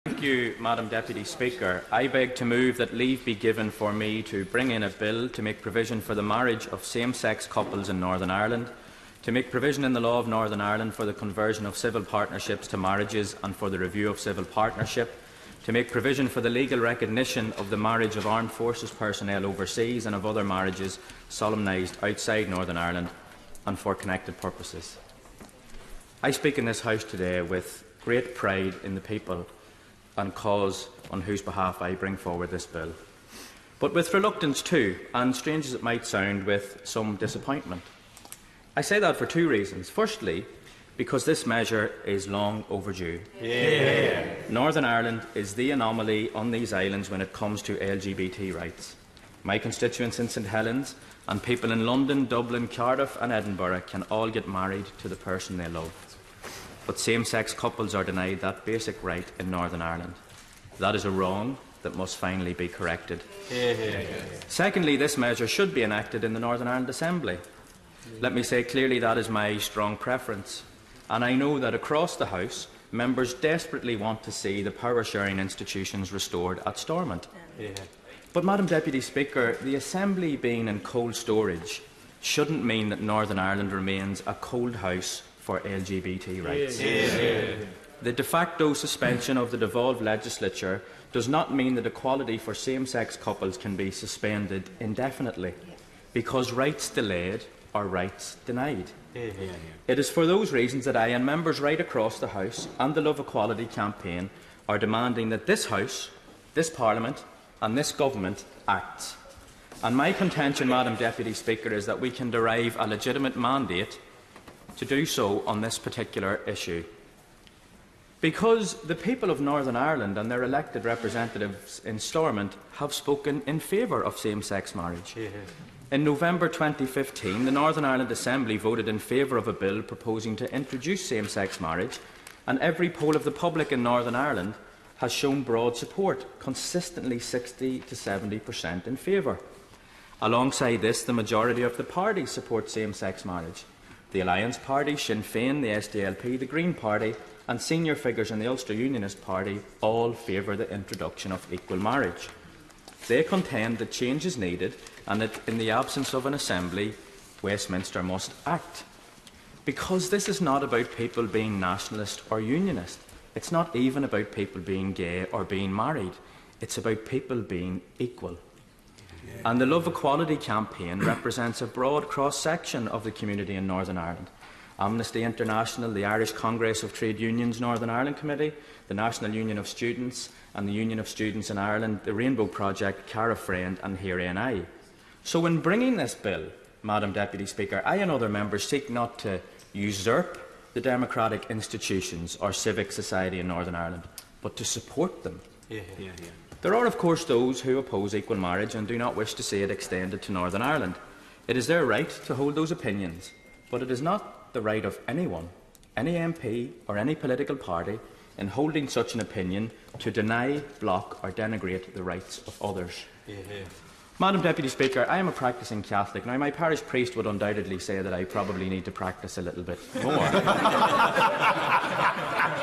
Thank you, Madam Deputy Speaker. I beg to move that leave be given for me to bring in a bill to make provision for the marriage of same-sex couples in Northern Ireland, to make provision in the law of Northern Ireland for the conversion of civil partnerships to marriages and for the review of civil partnership, to make provision for the legal recognition of the marriage of armed forces personnel overseas and of other marriages solemnised outside Northern Ireland, and for connected purposes. I speak in this House today with great pride in the people and cause on whose behalf I bring forward this bill, but with reluctance too, and strange as it might sound, with some disappointment. I say that for two reasons. Firstly, because this measure is long overdue. Yeah. Northern Ireland is the anomaly on these islands when it comes to LGBT rights. My constituents in St Helens and people in London, Dublin, Cardiff and Edinburgh can all get married to the person they love. But same-sex couples are denied that basic right in Northern Ireland. That is a wrong that must finally be corrected. Secondly, this measure should be enacted in the Northern Ireland Assembly. Let me say clearly that is my strong preference, and I know that across the House, members desperately want to see the power-sharing institutions restored at Stormont. But, Madam Deputy Speaker, the Assembly being in cold storage shouldn't mean that Northern Ireland remains a cold house for LGBT rights. The de facto suspension of the devolved legislature does not mean that equality for same-sex couples can be suspended indefinitely, because rights delayed are rights denied. It is for those reasons that I and members right across the House and the Love Equality campaign are demanding that this House, this Parliament and this Government acts. And my contention, Madam Deputy Speaker, is that we can derive a legitimate mandate to do so on this particular issue. Because the people of Northern Ireland and their elected representatives in Stormont have spoken in favour of same-sex marriage. In November 2015, the Northern Ireland Assembly voted in favour of a bill proposing to introduce same-sex marriage, and every poll of the public in Northern Ireland has shown broad support, consistently 60 to 70% in favour. Alongside this, the majority of the parties support same-sex marriage. The Alliance Party, Sinn Féin, the SDLP, the Green Party and senior figures in the Ulster Unionist Party all favour the introduction of equal marriage. They contend that change is needed and that in the absence of an Assembly, Westminster must act. Because this is not about people being nationalist or unionist. It's not even about people being gay or being married. It's about people being equal. And the Love Equality campaign represents a broad cross-section of the community in Northern Ireland. Amnesty International, the Irish Congress of Trade Unions Northern Ireland Committee, the National Union of Students and the Union of Students in Ireland, the Rainbow Project, Cara Friend and Here ANI. So in bringing this bill, Madam Deputy Speaker, I and other members seek not to usurp the democratic institutions or civic society in Northern Ireland, but to support them. There are, of course, those who oppose equal marriage and do not wish to see it extended to Northern Ireland. It is their right to hold those opinions, but it is not the right of anyone, any MP or any political party, in holding such an opinion to deny, block or denigrate the rights of others. Madam Deputy Speaker, I am a practising Catholic. Now, my parish priest would undoubtedly say that I probably need to practice a little bit more.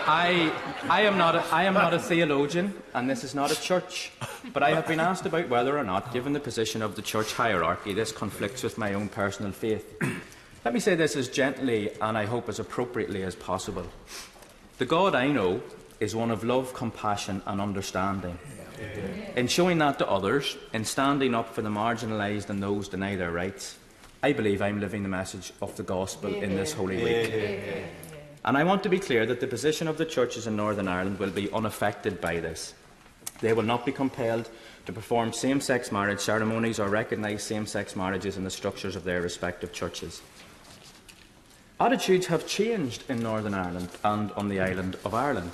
I am not a theologian, and this is not a church, but I have been asked about whether or not, given the position of the church hierarchy, this conflicts with my own personal faith. Let me say this as gently and I hope as appropriately as possible. The God I know is one of love, compassion and understanding. In showing that to others, in standing up for the marginalised and those denied their rights, I believe I am living the message of the gospel in this Holy Week. And I want to be clear that the position of the churches in Northern Ireland will be unaffected by this. They will not be compelled to perform same-sex marriage ceremonies or recognise same-sex marriages in the structures of their respective churches. Attitudes have changed in Northern Ireland and on the island of Ireland.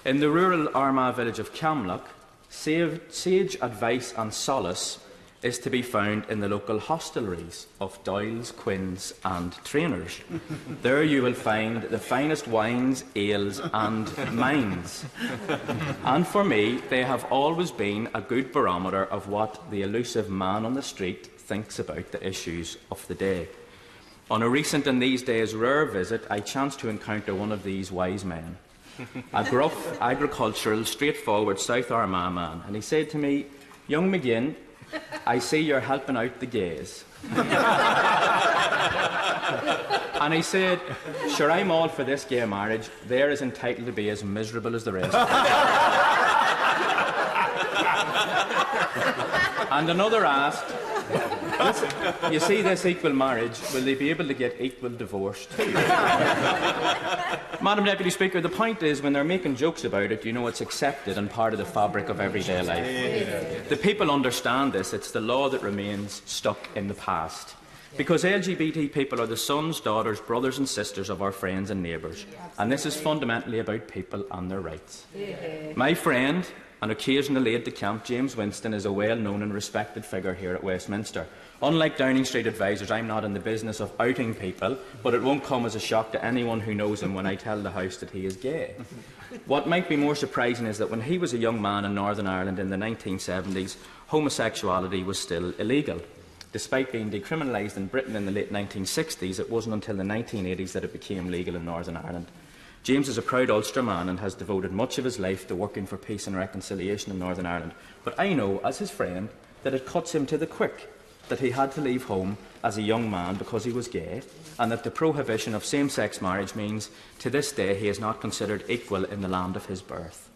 In the rural Armagh village of Camlock, sage advice and solace is to be found in the local hostelries of Doyles, Quinns and Trainers. There you will find the finest wines, ales and mines. And for me, they have always been a good barometer of what the elusive man on the street thinks about the issues of the day. On a recent and these days rare visit, I chanced to encounter one of these wise men. a gruff, agricultural, straightforward South Armagh man, and he said to me, "Young McGinn, I see you're helping out the gays." And he said, "Sure, I'm all for this gay marriage. They're as entitled to be as miserable as the rest." And another asked, "You see this equal marriage, will they be able to get equal divorce too?" Madam Deputy Speaker, the point is, when they're making jokes about it, you know it's accepted and part of the fabric of everyday life. The people understand this. It's the law that remains stuck in the past. Because LGBT people are the sons, daughters, brothers and sisters of our friends and neighbours. And this is fundamentally about people and their rights. My friend, an occasional aide de camp, James Winston, is a well-known and respected figure here at Westminster. Unlike Downing Street advisers, I'm not in the business of outing people, but it won't come as a shock to anyone who knows him when I tell the House that he is gay. What might be more surprising is that when he was a young man in Northern Ireland in the 1970s, homosexuality was still illegal. Despite being decriminalised in Britain in the late 1960s, it wasn't until the 1980s that it became legal in Northern Ireland. James is a proud Ulster man and has devoted much of his life to working for peace and reconciliation in Northern Ireland. But I know, as his friend, that it cuts him to the quick that he had to leave home as a young man because he was gay, and that the prohibition of same-sex marriage means to this day he is not considered equal in the land of his birth.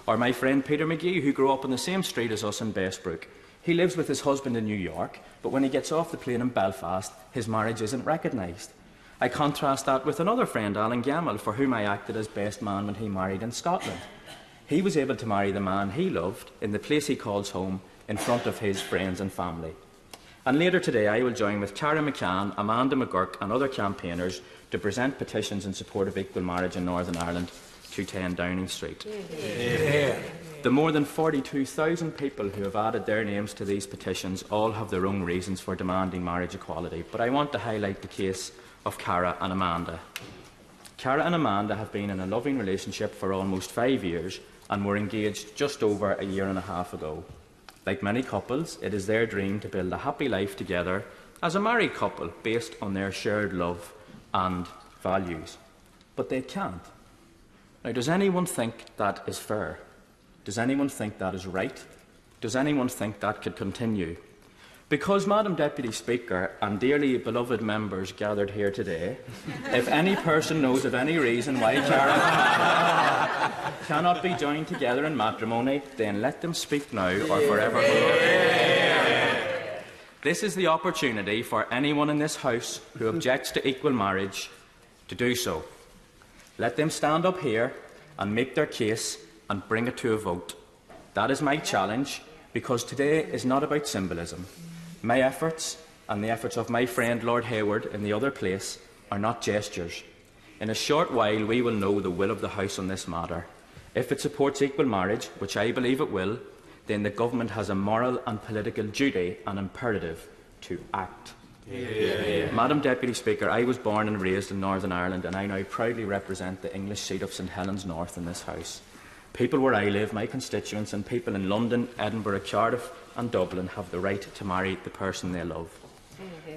Or my friend Peter McGee, who grew up on the same street as us in Bestbrook. He lives with his husband in New York, but when he gets off the plane in Belfast, his marriage isn't recognised. I contrast that with another friend, Alan Gamble, for whom I acted as best man when he married in Scotland. He was able to marry the man he loved in the place he calls home, in front of his friends and family. And later today, I will join with Cara McCann, Amanda McGurk and other campaigners to present petitions in support of equal marriage in Northern Ireland to 10 Downing Street. Yeah. The more than 42,000 people who have added their names to these petitions all have their own reasons for demanding marriage equality, but I want to highlight the case of Cara and Amanda. Cara and Amanda have been in a loving relationship for almost 5 years and were engaged just over a year and a half ago. Like many couples, it is their dream to build a happy life together as a married couple based on their shared love and values. But they can't. Now, does anyone think that is fair? Does anyone think that is right? Does anyone think that could continue? Because, Madam Deputy Speaker and dearly beloved members gathered here today, if any person knows of any reason why Cara cannot be joined together in matrimony, then let them speak now or forever hold up. This is the opportunity for anyone in this House who objects to equal marriage to do so. Let them stand up here and make their case and bring it to a vote. That is my challenge, because today is not about symbolism. My efforts and the efforts of my friend Lord Hayward in the other place are not gestures. In a short while we will know the will of the House on this matter. If it supports equal marriage, which I believe it will, then the government has a moral and political duty and imperative to act. Yeah. Madam Deputy Speaker, I was born and raised in Northern Ireland, and I now proudly represent the English seat of St Helens North in this House. People where I live, my constituents, and people in London, Edinburgh, Cardiff and Dublin have the right to marry the person they love.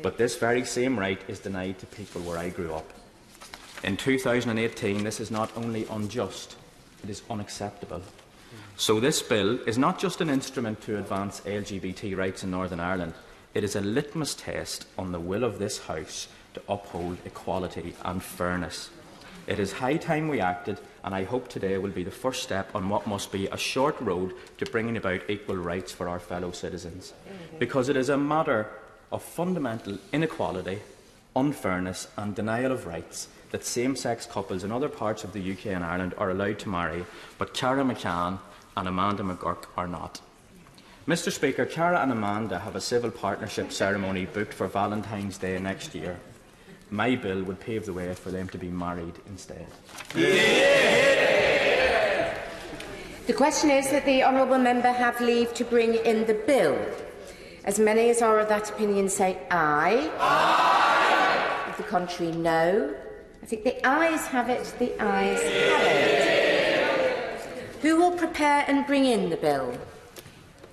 But this very same right is denied to people where I grew up. In 2018, this is not only unjust, it is unacceptable. So this bill is not just an instrument to advance LGBT rights in Northern Ireland, it is a litmus test on the will of this House to uphold equality and fairness. It is high time we acted, and I hope today will be the first step on what must be a short road to bringing about equal rights for our fellow citizens. Because it is a matter of fundamental inequality, unfairness and denial of rights that same-sex couples in other parts of the UK and Ireland are allowed to marry, but Cara McCann and Amanda McGurk are not. Mr Speaker, Cara and Amanda have a civil partnership ceremony booked for Valentine's Day next year. My bill would pave the way for them to be married instead. Yeah. The question is that the honourable member have leave to bring in the bill. As many as are of that opinion say aye. Aye. Of the contrary, no. I think the ayes have it. The ayes have it. Who will prepare and bring in the bill?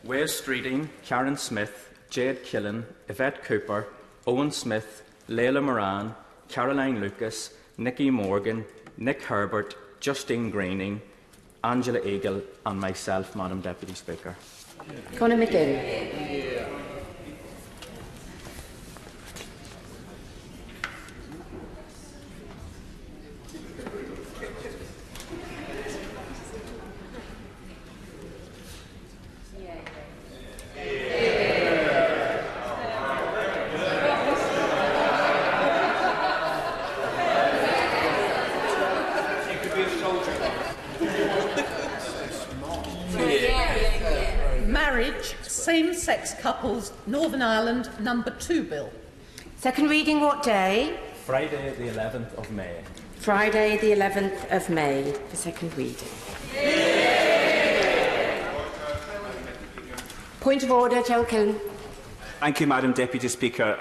Wes Streeting, Karen Smith, Jade Killen, Yvette Cooper, Owen Smith, Leila Moran, Caroline Lucas, Nicky Morgan, Nick Herbert, Justine Greening, Angela Eagle and myself, Madam Deputy Speaker. Conor McGinn. Marriage, same-sex couples, Northern Ireland, number 2 bill. Second reading what day? Friday the 11th of May. Friday the 11th of May for second reading. Point of order, Gerald Killen. Thank you, Madam Deputy Speaker.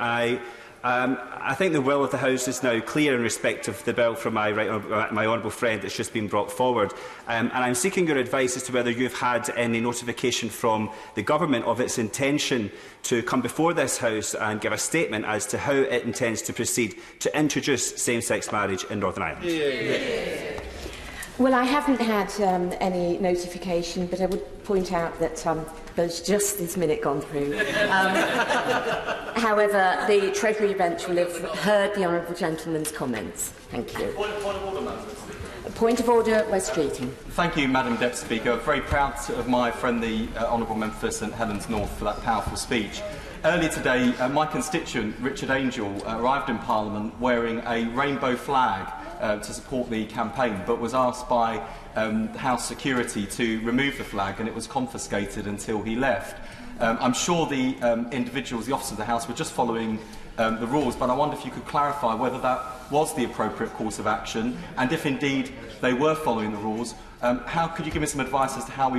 I think the will of the House is now clear in respect of the bill from my honourable friend that's just been brought forward. And I'm seeking your advice as to whether you've had any notification from the Government of its intention to come before this House and give a statement as to how it intends to proceed to introduce same-sex marriage in Northern Ireland. Well, I haven't had any notification, but I would point out that those just this minute gone through. However, the Treasury bench will have heard the honourable gentleman's comments. Thank you. Point of order, members. Point of order, West Streeting. Thank you, Madam Deputy Speaker. I'm very proud of my friend, the Honourable Member for St Helens North, for that powerful speech. Earlier today, my constituent, Richard Angel, arrived in Parliament wearing a rainbow flag to support the campaign, but was asked by House security to remove the flag, and it was confiscated until he left. I'm sure the individuals, the officers of the House, were just following the rules, but I wonder if you could clarify whether that was the appropriate course of action, and if indeed they were following the rules, how could you give me some advice as to how we